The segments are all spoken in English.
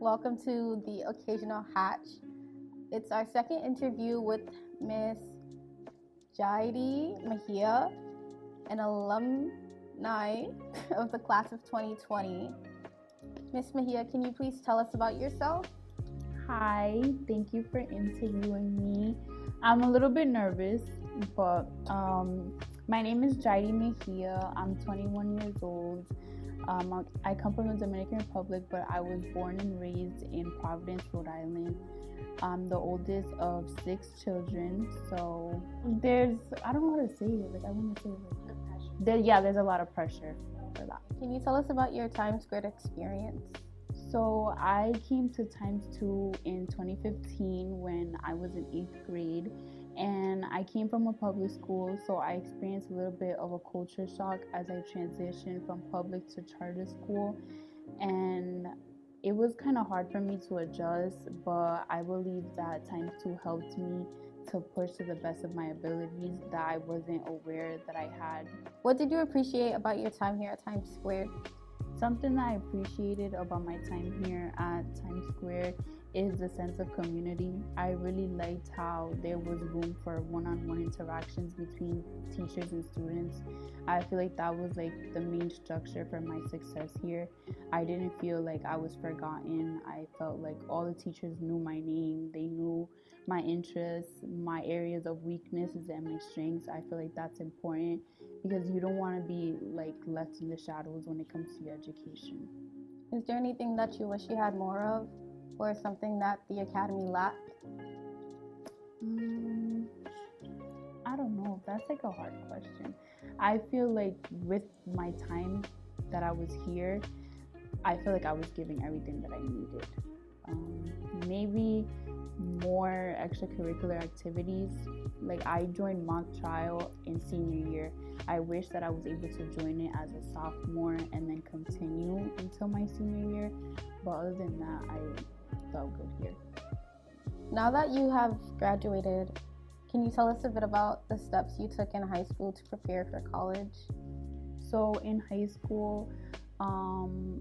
Welcome to the Occasional Hatch. It's our second interview with Miss Yairi Mejia, an alumni of the class of 2020. Miss Mejia, can you please tell us about yourself? Hi, thank you for interviewing me. I'm a little bit nervous, but my name is Yairi Mejia. I'm 21 years old. I come from the Dominican Republic, but I was born and raised in Providence, Rhode Island. I'm the oldest of 6 children, so I don't know how to say it. I want to say there's a lot of pressure for that. Can you tell us about your Times Square experience? So I came to TIMES2 in 2015 when I was in 8th grade, and I came from a public school, so I experienced a little bit of a culture shock as I transitioned from public to charter school, and it was kind of hard for me to adjust, but I believe that TIMES2 helped me to push to the best of my abilities that I wasn't aware that I had. What did you appreciate about your time here at Times Square? Something that I appreciated about my time here at Times Square is the sense of community. I really liked how there was room for one-on-one interactions between teachers and students. I feel like that was like the main structure for my success here. I didn't feel like I was forgotten. I felt like all the teachers knew my name. They knew my interests, my areas of weaknesses, and my strengths. I feel like that's important because you don't want to be like left in the shadows when it comes to your education. Is there anything that you wish you had more of, or something that the academy lacked? I don't know. That's like a hard question. I feel like with my time that I was here, I feel like I was giving everything that I needed. Maybe more extracurricular activities. Like I joined mock trial in senior year. I wish that I was able to join it as a sophomore and then continue until my senior year. But other than that, I felt good here. Now that you have graduated, can you tell us a bit about the steps you took in high school to prepare for college? So in high school,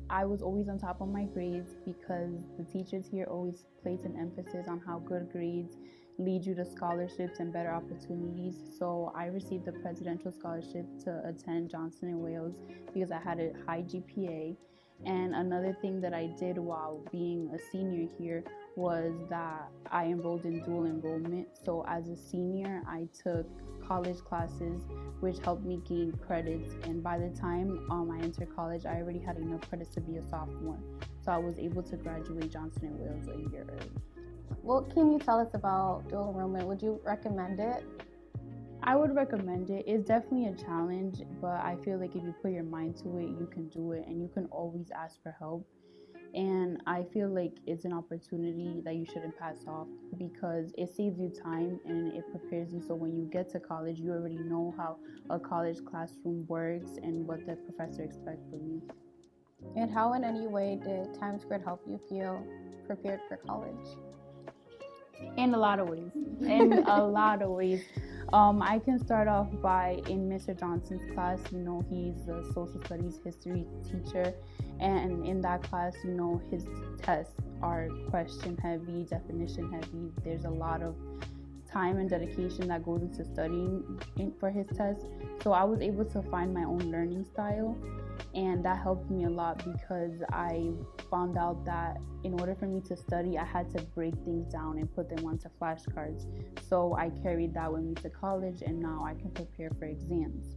I was always on top of my grades because the teachers here always place an emphasis on how good grades lead you to scholarships and better opportunities. So I received the presidential scholarship to attend Johnson & Wales because I had a high GPA. And another thing that I did while being a senior here was that I enrolled in dual enrollment. So as a senior, I took college classes, which helped me gain credits. And by the time I entered college, I already had enough credits to be a sophomore. So I was able to graduate Johnson & Wales a year early. What can you tell us about dual enrollment? Would you recommend it? I would recommend it. It's definitely a challenge, but I feel like if you put your mind to it, you can do it, and you can always ask for help. And I feel like it's an opportunity that you shouldn't pass off because it saves you time and it prepares you so when you get to college, you already know how a college classroom works and what the professor expects from you. And how in any way did Times Square help you feel prepared for college? In a lot of ways. I can start off by in Mr. Johnson's class. He's a social studies history teacher, and in that class, his tests are question heavy, definition heavy. There's a lot of time and dedication that goes into studying for his tests. So I was able to find my own learning style, and that helped me a lot because I found out that in order for me to study, I had to break things down and put them onto flashcards. So I carried that with me to college, and now I can prepare for exams.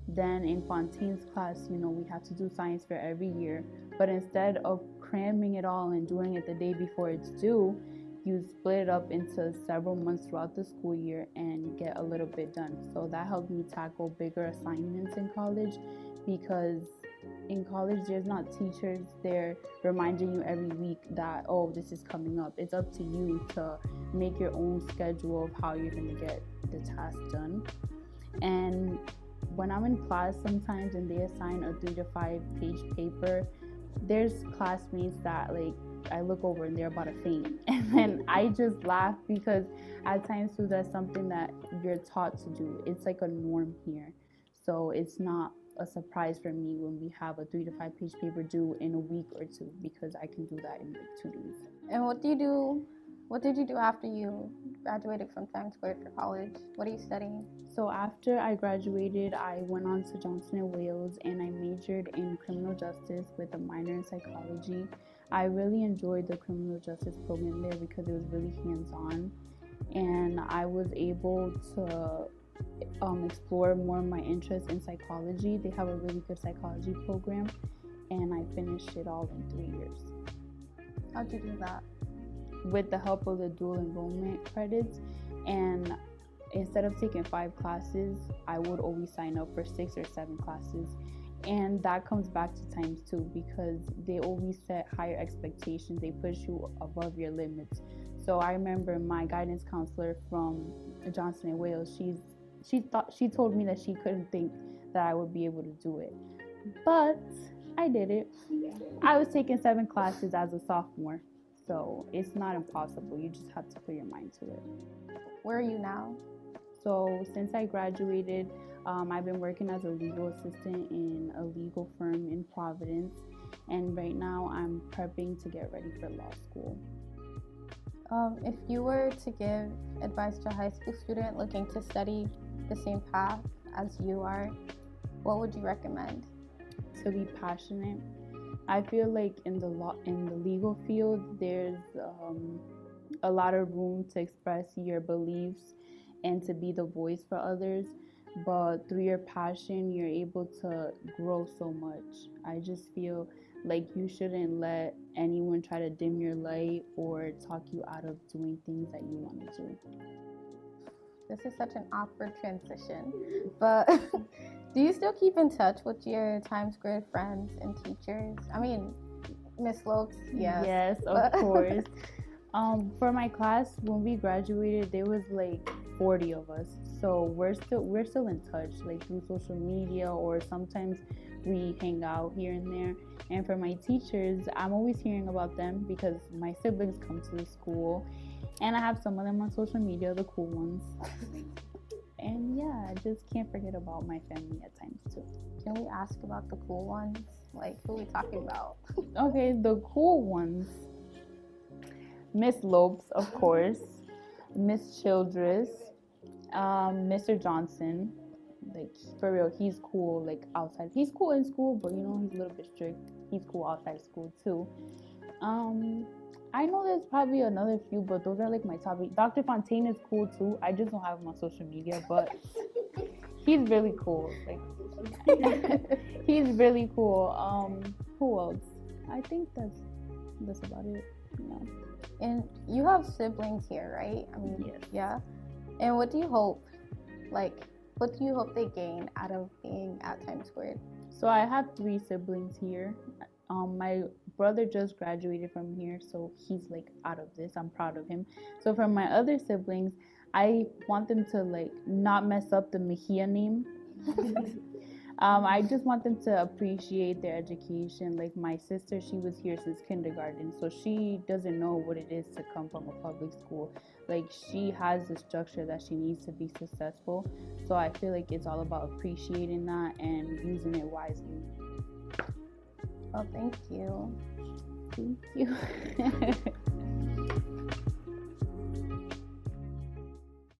Then in Fontaine's class, we have to do science fair every year, but instead of cramming it all and doing it the day before it's due, you split it up into several months throughout the school year and get a little bit done. So that helped me tackle bigger assignments in college because in college there's not teachers there reminding you every week that, oh, this is coming up. It's up to you to make your own schedule of how you're going to get the task done. And when I'm in class sometimes and they assign a 3 to 5 page paper, there's classmates that I look over and they're about to faint, and then I just laugh because at times too that's something that you're taught to do. It's like a norm here, so it's not a surprise for me when we have a 3 to 5 page paper due in a week or two, because I can do that in like 2 days. And what did you do after you graduated from Times Square for college? What are you studying? So after I graduated, I went on to Johnson & Wales and I majored in criminal justice with a minor in psychology. I really enjoyed the criminal justice program there because it was really hands-on, and I was able to explore more of my interest in psychology. They have a really good psychology program, and I finished it all in 3 years. How'd you do that? With the help of the dual enrollment credits, and instead of taking 5 classes, I would always sign up for 6 or 7 classes. And that comes back to TIMES2 because they always set higher expectations. They push you above your limits. So I remember my guidance counselor from Johnson & Wales, she told me that she couldn't think that I would be able to do it. But I did it. I was taking 7 classes as a sophomore. So it's not impossible. You just have to put your mind to it. Where are you now? So since I graduated, I've been working as a legal assistant in a legal firm in Providence. And right now I'm prepping to get ready for law school. If you were to give advice to a high school student looking to study the same path as you are, what would you recommend? To be passionate. I feel like in the legal field, there's a lot of room to express your beliefs and to be the voice for others. But through your passion, you're able to grow so much. I just feel like you shouldn't let anyone try to dim your light or talk you out of doing things that you want to do. This is such an awkward transition, but do you still keep in touch with your Times Square friends and teachers? I mean, Miss Lopes, yes. Yes, of course. For my class, when we graduated, there was like 40 of us. So we're still in touch, like through social media, or sometimes we hang out here and there. And for my teachers, I'm always hearing about them because my siblings come to the school, and I have some of them on social media, the cool ones. And yeah, I just can't forget about my family at times too. Can we ask about the cool ones? Like, who are we talking about? Okay, the cool ones. Miss Lopes, of course. Miss Childress. Mr. Johnson. Like, for real, he's cool, like, outside. He's cool in school, but, you know, he's a little bit strict. He's cool outside school, too. I know there's probably another few, but those are, like, my top 8. Dr. Fontaine is cool, too. I just don't have him on social media, but he's really cool. Like, he's really cool. Who else? I think that's about it. Yeah. And you have siblings here, right? I mean, yes. Yeah. And what do you hope they gain out of being at Times Square? So I have 3 siblings here. My brother just graduated from here, so he's like out of this. I'm proud of him. So for my other siblings, I want them to like not mess up the Mejia name. I just want them to appreciate their education. Like my sister, she was here since kindergarten, so she doesn't know what it is to come from a public school. Like she has the structure that she needs to be successful. So I feel like it's all about appreciating that and using it wisely. Oh, thank you. Thank you.